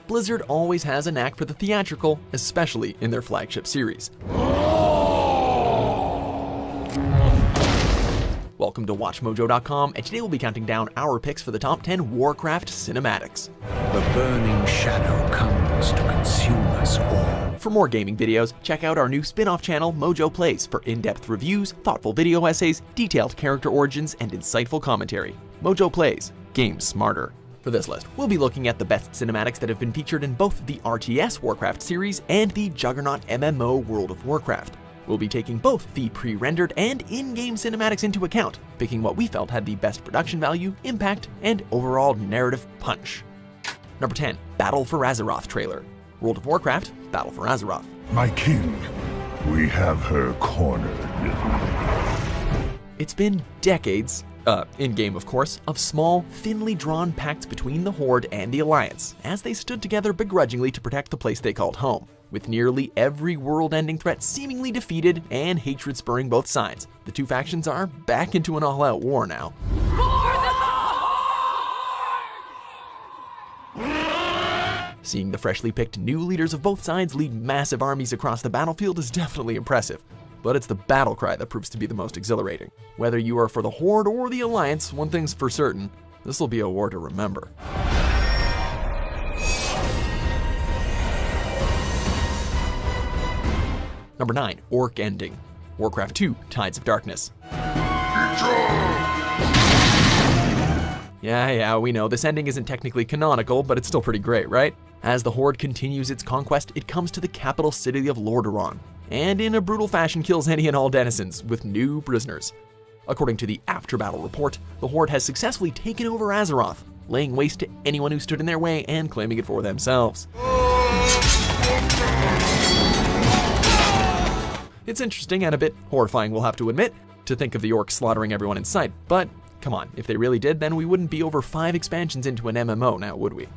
Blizzard always has a knack for the theatrical, especially in their flagship series. Welcome to WatchMojo.com, and today we'll be counting down our picks for the top 10 Warcraft Cinematics. The burning shadow comes to consume us all. For more gaming videos, check out our new spin-off channel, Mojo Plays, for in-depth reviews, thoughtful video essays, detailed character origins, and insightful commentary. Mojo Plays, game smarter. For this list, we'll be looking at the best cinematics that have been featured in both the RTS Warcraft series and the Juggernaut MMO World of Warcraft. We'll be taking both the pre-rendered and in-game cinematics into account, picking what we felt had the best production value, impact, and overall narrative punch. Number 10, Battle for Azeroth trailer. World of Warcraft, Battle for Azeroth. My king, we have her cornered. It's been decades, in-game of course, of small, thinly drawn pacts between the Horde and the Alliance, as they stood together begrudgingly to protect the place they called home. With nearly every world-ending threat seemingly defeated and hatred spurring both sides, the two factions are back into an all-out war now. Seeing the freshly picked new leaders of both sides lead massive armies across the battlefield is definitely impressive, but it's the battle cry that proves to be the most exhilarating. Whether you are for the Horde or the Alliance, one thing's for certain, this will be a war to remember. Number 9, Orc Ending. Warcraft 2, Tides of Darkness. Yeah, we know, this ending isn't technically canonical, but it's still pretty great, right? As the Horde continues its conquest, it comes to the capital city of Lordaeron, and in a brutal fashion kills any and all denizens, with new prisoners. According to the after-battle report, the Horde has successfully taken over Azeroth, laying waste to anyone who stood in their way and claiming it for themselves. It's interesting and a bit horrifying, we'll have to admit, to think of the orcs slaughtering everyone in sight, but come on, if they really did, then we wouldn't be over 5 expansions into an MMO now, would we?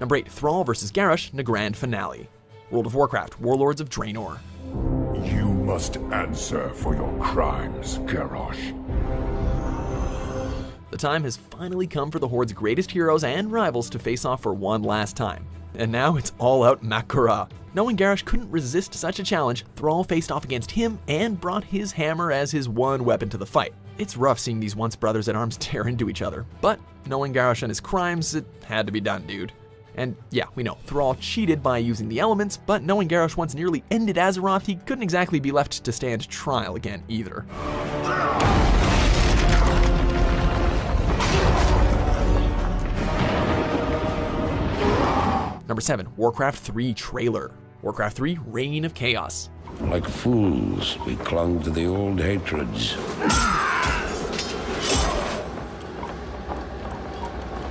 Number 8, Thrall vs. Garrosh, Nagrand finale. World of Warcraft, Warlords of Draenor. You must answer for your crimes, Garrosh. The time has finally come for the Horde's greatest heroes and rivals to face off for one last time. And now it's all out MackyHooz. Knowing Garrosh couldn't resist such a challenge, Thrall faced off against him and brought his hammer as his one weapon to the fight. It's rough seeing these once brothers at arms tear into each other, but knowing Garrosh and his crimes, it had to be done, dude. And yeah, we know, Thrall cheated by using the elements, but knowing Garrosh once nearly ended Azeroth, he couldn't exactly be left to stand trial again either. Number 7, Warcraft 3 trailer. Warcraft 3 Reign of Chaos. Like fools, we clung to the old hatreds.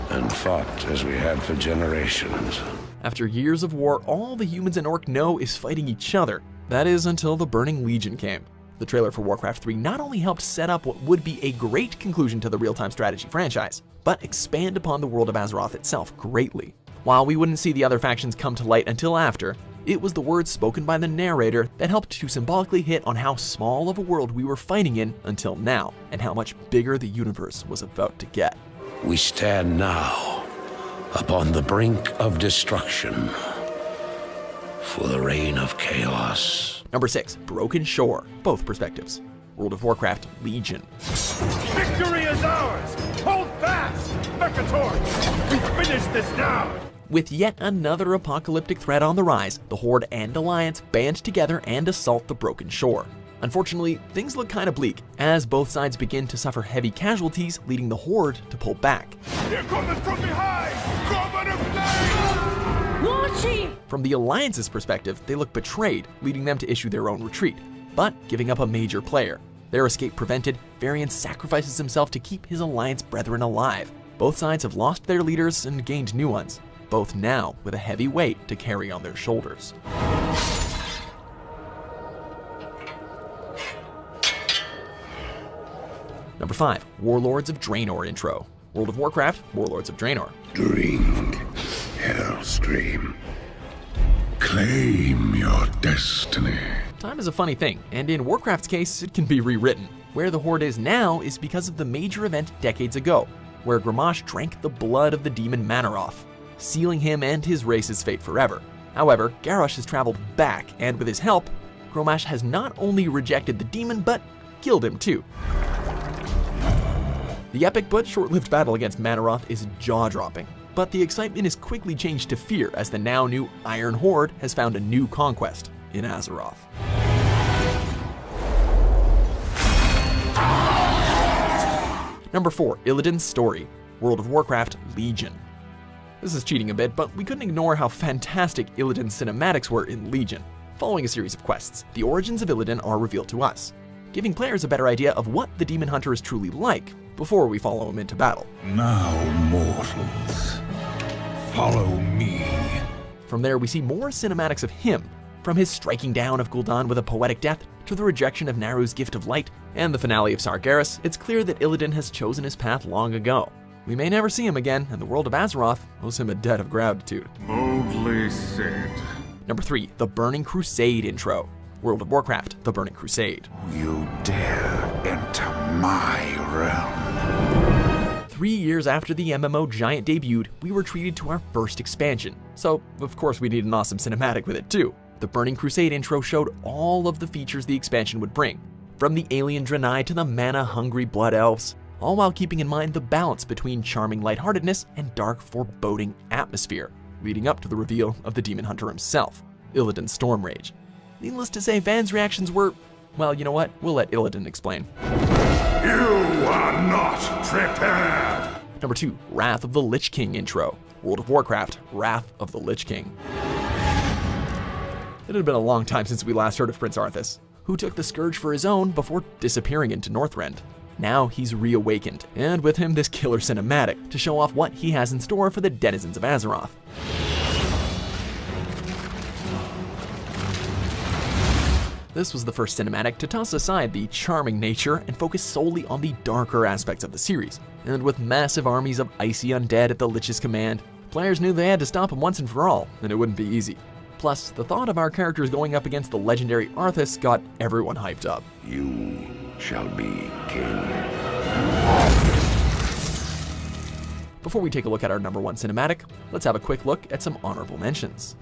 And fought as we had for generations. After years of war, all the humans and Orc know is fighting each other. That is until the Burning Legion came. The trailer for Warcraft 3 not only helped set up what would be a great conclusion to the real-time strategy franchise, but expand upon the world of Azeroth itself greatly. While we wouldn't see the other factions come to light until after, it was the words spoken by the narrator that helped to symbolically hit on how small of a world we were fighting in until now, and how much bigger the universe was about to get. We stand now upon the brink of destruction for the reign of chaos. Number 6, Broken Shore, both perspectives. World of Warcraft Legion. Victory is ours! Hold fast! Mechators! We finish this now! With yet another apocalyptic threat on the rise, the Horde and Alliance band together and assault the Broken Shore. Unfortunately, things look kinda bleak, as both sides begin to suffer heavy casualties, leading the Horde to pull back. They're coming from behind! Cover the flame! Launching! From the Alliance's perspective, they look betrayed, leading them to issue their own retreat, but giving up a major player. Their escape prevented, Varian sacrifices himself to keep his Alliance brethren alive. Both sides have lost their leaders and gained new ones, both now with a heavy weight to carry on their shoulders. Number 5, Warlords of Draenor intro. World of Warcraft, Warlords of Draenor. Drink, Hellstream. Claim your destiny. Time is a funny thing, and in Warcraft's case, it can be rewritten. Where the Horde is now is because of the major event decades ago. where Garrosh drank the blood of the demon Manaroth, sealing him and his race's fate forever. However, Garrosh has traveled back, and with his help, Garrosh has not only rejected the demon, but killed him too. The epic but short-lived battle against Manaroth is jaw-dropping, but the excitement is quickly changed to fear as the now new Iron Horde has found a new conquest in Azeroth. Number 4, Illidan's story, World of Warcraft Legion. This is cheating a bit, but we couldn't ignore how fantastic Illidan's cinematics were in Legion. Following a series of quests, the origins of Illidan are revealed to us, giving players a better idea of what the Demon Hunter is truly like before we follow him into battle. Now, mortals, follow me. From there, we see more cinematics of him, from his striking down of Gul'dan with a poetic death to the rejection of Naru's gift of light and the finale of Sargeras. It's clear that Illidan has chosen his path long ago. We may never see him again, and the world of Azeroth owes him a debt of gratitude. Boldly said. Number 3, the Burning Crusade intro, World of Warcraft, the Burning Crusade. You dare enter my realm. 3 years after the MMO Giant debuted, we were treated to our first expansion, so of course we need an awesome cinematic with it too. The Burning Crusade intro showed all of the features the expansion would bring, from the alien Draenor to the mana-hungry Blood Elves, all while keeping in mind the balance between charming lightheartedness and dark, foreboding atmosphere, leading up to the reveal of the Demon Hunter himself, Illidan Stormrage. Needless to say, fans' reactions were, well, you know what? We'll let Illidan explain. You are not prepared! Number 2, Wrath of the Lich King intro, World of Warcraft, Wrath of the Lich King. It had been a long time since we last heard of Prince Arthas, who took the Scourge for his own before disappearing into Northrend. Now he's reawakened, and with him this killer cinematic to show off what he has in store for the denizens of Azeroth. This was the first cinematic to toss aside the charming nature and focus solely on the darker aspects of the series. And with massive armies of icy undead at the Lich's command, players knew they had to stop him once and for all, and it wouldn't be easy. Plus, the thought of our characters going up against the legendary Arthas got everyone hyped up. You shall be king. Before we take a look at our number 1 cinematic, let's have a quick look at some honorable mentions.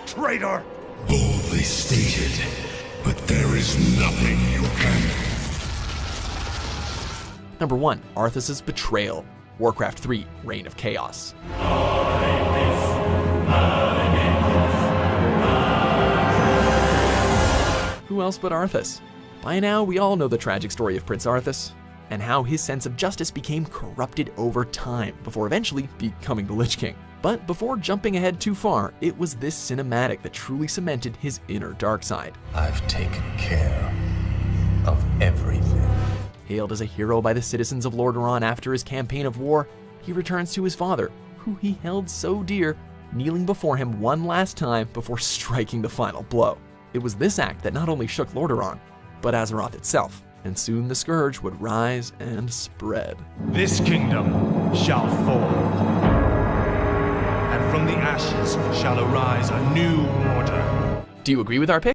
Traitor! Boldly stated, but there is nothing you can. Number 1, Arthas' Betrayal, Warcraft 3, Reign of Chaos. Who else but Arthas? By now, we all know the tragic story of Prince Arthas, and how his sense of justice became corrupted over time, before eventually becoming the Lich King. But before jumping ahead too far, it was this cinematic that truly cemented his inner dark side. I've taken care of everything. Hailed as a hero by the citizens of Lordaeron after his campaign of war, he returns to his father, who he held so dear, kneeling before him one last time before striking the final blow. It was this act that not only shook Lordaeron, but Azeroth itself, and soon the Scourge would rise and spread. This kingdom shall fall, and from the ashes shall arise a new order. Do you agree with our pick?